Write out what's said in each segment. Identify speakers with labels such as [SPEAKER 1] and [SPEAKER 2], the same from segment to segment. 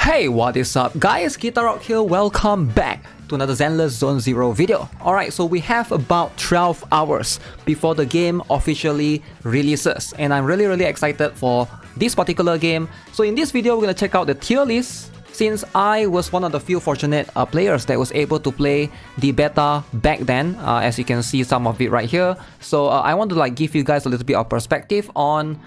[SPEAKER 1] Hey, what is up guys, Guitar Rock here, welcome back to another Zenless Zone Zero video. Alright, so we have about 12 hours before the game officially releases, and I'm really excited for this particular game. So in this video, we're gonna check out the tier list, since I was one of the few fortunate players that was able to play the beta back then, as you can see some of it right here. So I want to give you guys a little bit of perspective on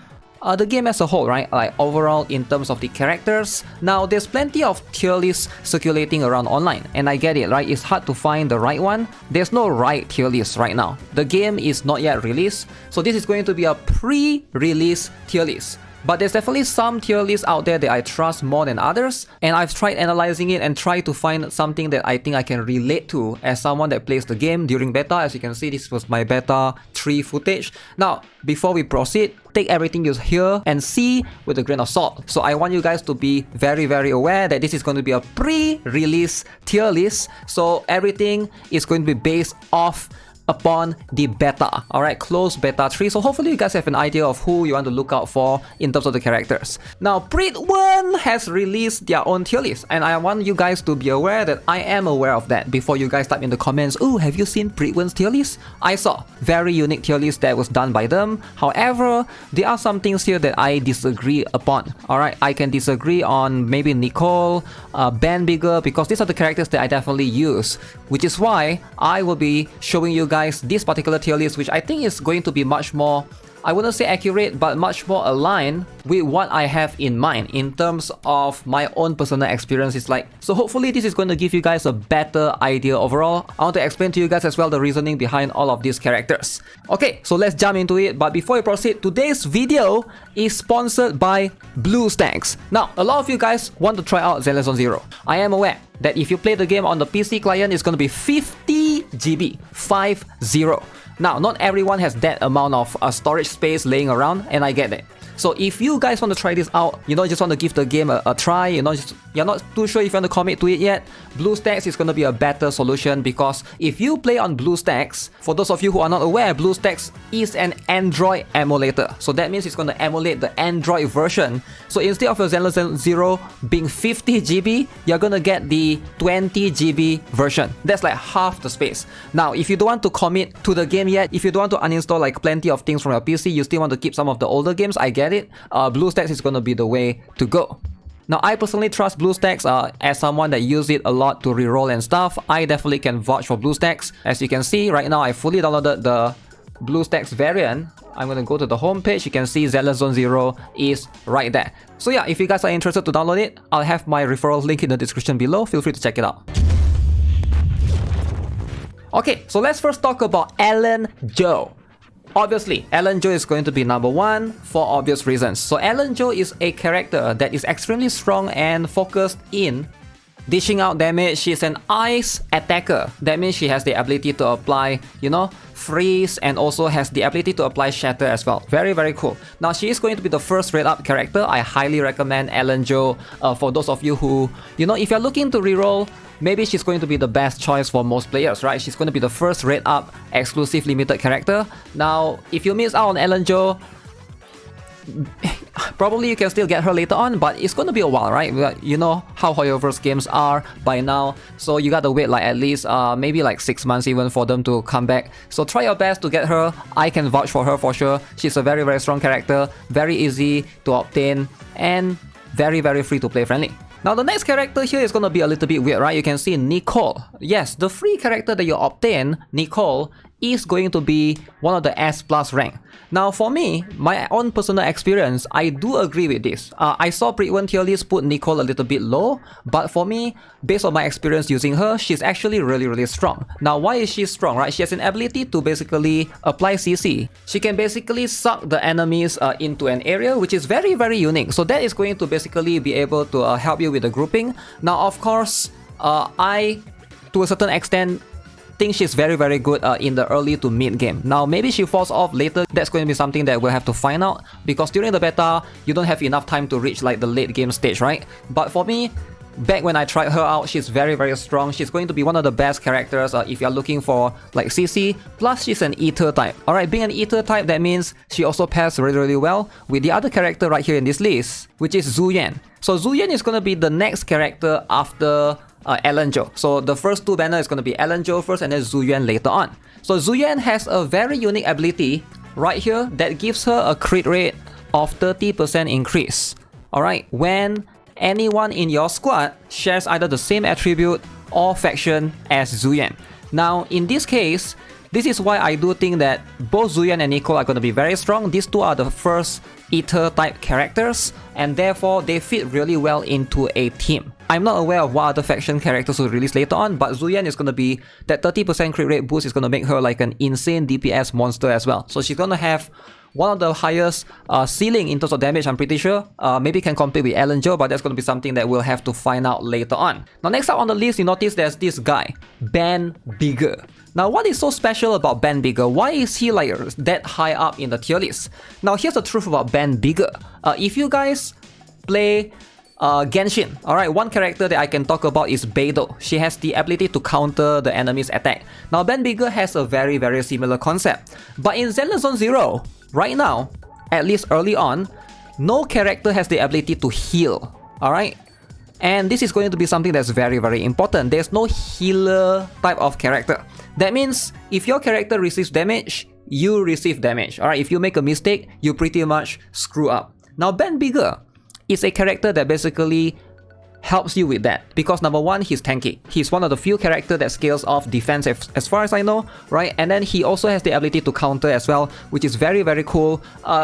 [SPEAKER 1] the game as a whole, right? Like overall in terms of the characters. Now there's plenty of tier lists circulating around online, and I get it, right? It's hard to find the right one. There's no right tier list right now. The game is not yet released, so this is going to be a pre-release tier list. But there's definitely some tier lists out there that I trust more than others, and I've tried analyzing it and tried to find something that I think I can relate to as someone that plays the game during beta. As you can see, this was my beta 3 footage. Now, before we proceed, take everything you hear and see with a grain of salt. So I want you guys to be very aware that this is going to be a pre-release tier list, so everything is going to be based off upon the beta, alright, closed beta 3. So hopefully you guys have an idea of who you want to look out for in terms of the characters. Now, Prit1 has released their own tier list, and I want you guys to be aware that I am aware of that. Before you guys type in the comments, oh, have you seen Prit1's tier list? I saw very unique tier list that was done by them. However, there are some things here that I disagree upon. Alright, I can disagree on maybe Nicole, Ben Bigger, because these are the characters that I definitely use, which is why I will be showing you guys this particular tier list, which I think is going to be much more, I wouldn't say accurate, but much more aligned with what I have in mind in terms of my own personal experiences. So hopefully this is going to give you guys a better idea overall. I want to explain to you guys as well the reasoning behind all of these characters. Okay, so let's jump into it. But before we proceed, today's video is sponsored by Bluestacks. Now, a lot of you guys want to try out Zenless Zone Zero. I am aware that if you play the game on the PC client, it's going to be 50 GB, 50. Now, not everyone has that amount of storage space laying around, and I get it. So if you guys want to try this out, just want to give the game a try, you're not too sure if you want to commit to it yet, Bluestacks is going to be a better solution, because if you play on Bluestacks, for those of you who are not aware, Bluestacks is an Android emulator. So that means it's going to emulate the Android version. So instead of your Zenless Zone Zero being 50 GB, you're going to get the 20 GB version. That's like half the space. Now, if you don't want to commit to the game yet, if you don't want to uninstall plenty of things from your PC, you still want to keep some of the older games, I get it. Bluestacks is going to be the way to go. Now, I personally trust Bluestacks as someone that uses it a lot to reroll and stuff. I definitely can vouch for Bluestacks. As you can see right now, I fully downloaded the Bluestacks variant. I'm going to go to the home page. You can see Zenless Zone Zero is right there. So yeah, if you guys are interested to download it, I'll have my referral link in the description below. Feel free to check it out. Okay, so let's first talk about Ellen Joe. Obviously, Ellen Joe is going to be number 1 for obvious reasons. So Ellen Joe is a character that is extremely strong and focused in dishing out damage. She's an ice attacker. That means she has the ability to apply, freeze, and also has the ability to apply shatter as well. Very cool. Now, she is going to be the first rate up character. I highly recommend Ellen Joe for those of you who, if you're looking to reroll, maybe she's going to be the best choice for most players, right? She's going to be the first rate up exclusive limited character. Now, if you miss out on Ellen Joe, probably you can still get her later on, but it's going to be a while, right? You know how Hoyoverse games are by now, so you gotta wait at least maybe 6 months even for them to come back. So try your best to get her. I can vouch for her for sure. She's a very strong character, very easy to obtain, and very free to play friendly. Now, the next character here is going to be a little bit weird, right? You can see Nicole. Yes, the free character that you obtain, Nicole, is going to be one of the S+ rank. Now, for me, my own personal experience, I do agree with this. I saw Prit1 tier list put Nicole a little bit low, but for me, based on my experience using her, she's actually really strong. Now, why is she strong, right? She has an ability to basically apply CC. She can basically suck the enemies into an area, which is very unique. So that is going to basically be able to help you with the grouping. Now, of course, I, to a certain extent, think she's very good in the early to mid game. Now, maybe she falls off later. That's going to be something that we'll have to find out, because during the beta, you don't have enough time to reach the late game stage, right? But for me, back when I tried her out, she's very strong. She's going to be one of the best characters if you're looking for like CC. Plus, she's an Ether type. Alright, being an Ether type, that means she also pairs really well with the other character right here in this list, which is Zhu Yuan. So Zhu Yuan is going to be the next character after Ellen Zhou. So the first two banner is going to be Ellen Zhou first and then Zhu Yuan later on. So Zhu Yuan has a very unique ability right here that gives her a crit rate of 30% increase. Alright, when anyone in your squad shares either the same attribute or faction as Zhu Yuan. Now, in this case, this is why I do think that both Zhu Yuan and Nicole are going to be very strong. These two are the first Ether type characters, and therefore they fit really well into a team. I'm not aware of what other faction characters will release later on, but Zhu Yuan is going to be, that 30% crit rate boost is going to make her like an insane DPS monster as well. So she's going to have one of the highest ceiling in terms of damage, I'm pretty sure. Maybe can compete with Ellen Zhou, but that's going to be something that we'll have to find out later on. Now, next up on the list, you notice there's this guy, Ben Bigger. Now, what is so special about Ben Bigger? Why is he like that high up in the tier list? Now, here's the truth about Ben Bigger. If you guys play Genshin, alright, one character that I can talk about is Beidou. She has the ability to counter the enemy's attack. Now, Ben Bigger has a very similar concept. But in Zenless Zone Zero, right now, at least early on, no character has the ability to heal, alright? And this is going to be something that's very important. There's no healer type of character. That means if your character receives damage, you receive damage, alright? If you make a mistake, you pretty much screw up. Now, Ben Bigger is a character that basically helps you with that, because number one, he's tanky. He's one of the few characters that scales off defense as far as I know, right? And then he also has the ability to counter as well, which is very cool.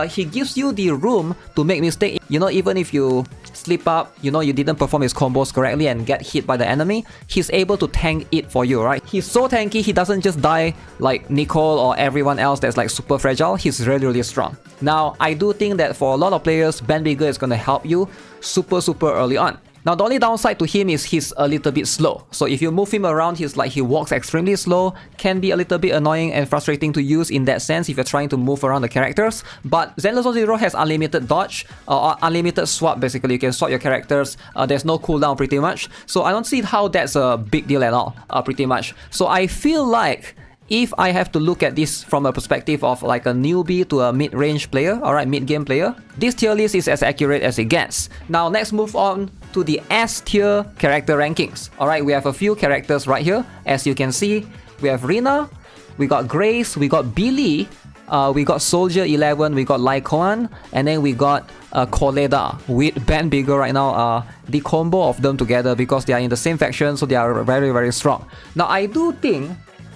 [SPEAKER 1] He gives you the room to make mistakes. You know, even if you slip up, you know, you didn't perform his combos correctly and get hit by the enemy, he's able to tank it for you, right? He's so tanky, he doesn't just die like Nicole or everyone else that's like super fragile. He's really strong. Now, I do think that for a lot of players, Ben Bigger is going to help you super early on. Now, the only downside to him is he's a little bit slow. So if you move him around, he walks extremely slow, can be a little bit annoying and frustrating to use in that sense if you're trying to move around the characters. But Zenless Zone Zero has unlimited dodge, or unlimited swap basically. You can swap your characters, there's no cooldown pretty much. So I don't see how that's a big deal at all, pretty much. So I feel like if I have to look at this from a perspective of like a newbie to a mid-range player, alright, mid-game player, this tier list is as accurate as it gets. Now, let's move on to the S-tier character rankings. Alright, we have a few characters right here. As you can see, we have Rina, we got Grace, we got Billy, we got Soldier 11, we got Lycoan, and then we got Koleda with Ben Bigger right now. The combo of them together, because they are in the same faction, so they are very strong. Now, I do think,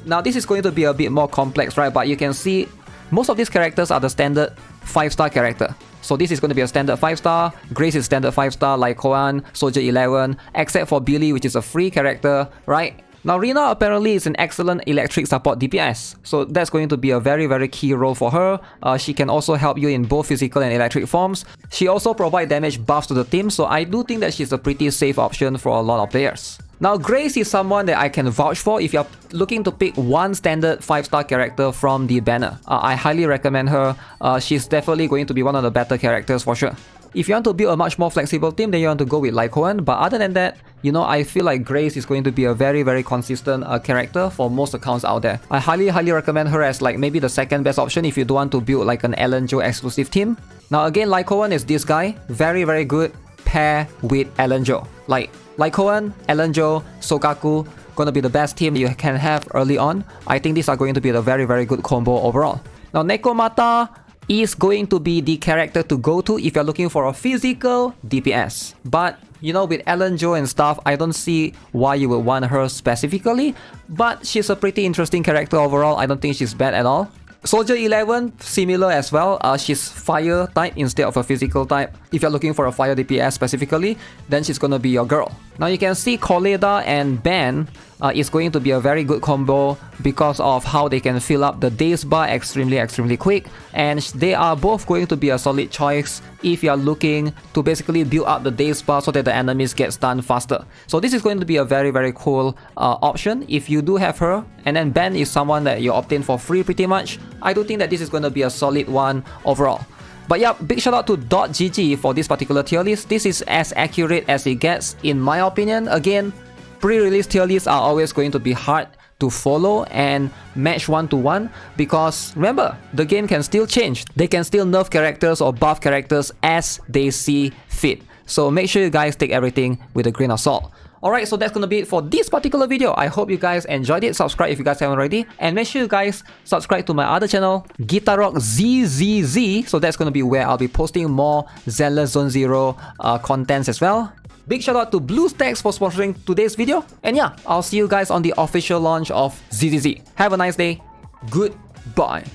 [SPEAKER 1] now this is going to be a bit more complex, right? But you can see most of these characters are the standard 5-star character. So this is going to be a standard 5-star, Grace is standard 5-star, Lycoan, Soldier 11, except for Billy, which is a free character, right? Now, Rina apparently is an excellent electric support DPS, so that's going to be a very key role for her. She can also help you in both physical and electric forms. She also provides damage buffs to the team, so I do think that she's a pretty safe option for a lot of players. Now, Grace is someone that I can vouch for if you're looking to pick one standard 5-star character from the banner. I highly recommend her. She's definitely going to be one of the better characters for sure. If you want to build a much more flexible team, then you want to go with Lycoan. But other than that, you know, I feel like Grace is going to be a very consistent character for most accounts out there. I highly recommend her as like maybe the second best option if you do want to build like an Ellen Zhou exclusive team. Now again, Lycoan is this guy. Very good pair with Ellen Zhou. Like Lycoan, Ellen Zhou, Sokaku, gonna be the best team you can have early on. I think these are going to be a very good combo overall. Now, Nekomata is going to be the character to go to if you're looking for a physical DPS. But, you know, with Ellen Zhou and stuff, I don't see why you would want her specifically. But she's a pretty interesting character overall. I don't think she's bad at all. Soldier 11, similar as well. She's fire type instead of a physical type. If you're looking for a fire DPS specifically, then she's gonna be your girl. Now you can see Koleda and Ben is going to be a very good combo because of how they can fill up the daze bar extremely quick, and they are both going to be a solid choice if you are looking to basically build up the daze bar so that the enemies get stunned faster. So this is going to be a very cool option if you do have her. And then Ben is someone that you obtain for free pretty much. I do think that this is going to be a solid one overall. But yeah, big shout out to .gg for this particular tier list. This is as accurate as it gets in my opinion. Again, pre-release tier lists are always going to be hard to follow and match one-to-one because remember, the game can still change. They can still nerf characters or buff characters as they see fit. So make sure you guys take everything with a grain of salt. Alright, so that's gonna be it for this particular video. I hope you guys enjoyed it. Subscribe if you guys haven't already. And make sure you guys subscribe to my other channel, Guitar Rock ZZZ. So that's gonna be where I'll be posting more Zenless Zone Zero contents as well. Big shout out to Bluestacks for sponsoring today's video. And yeah, I'll see you guys on the official launch of ZZZ. Have a nice day. Goodbye.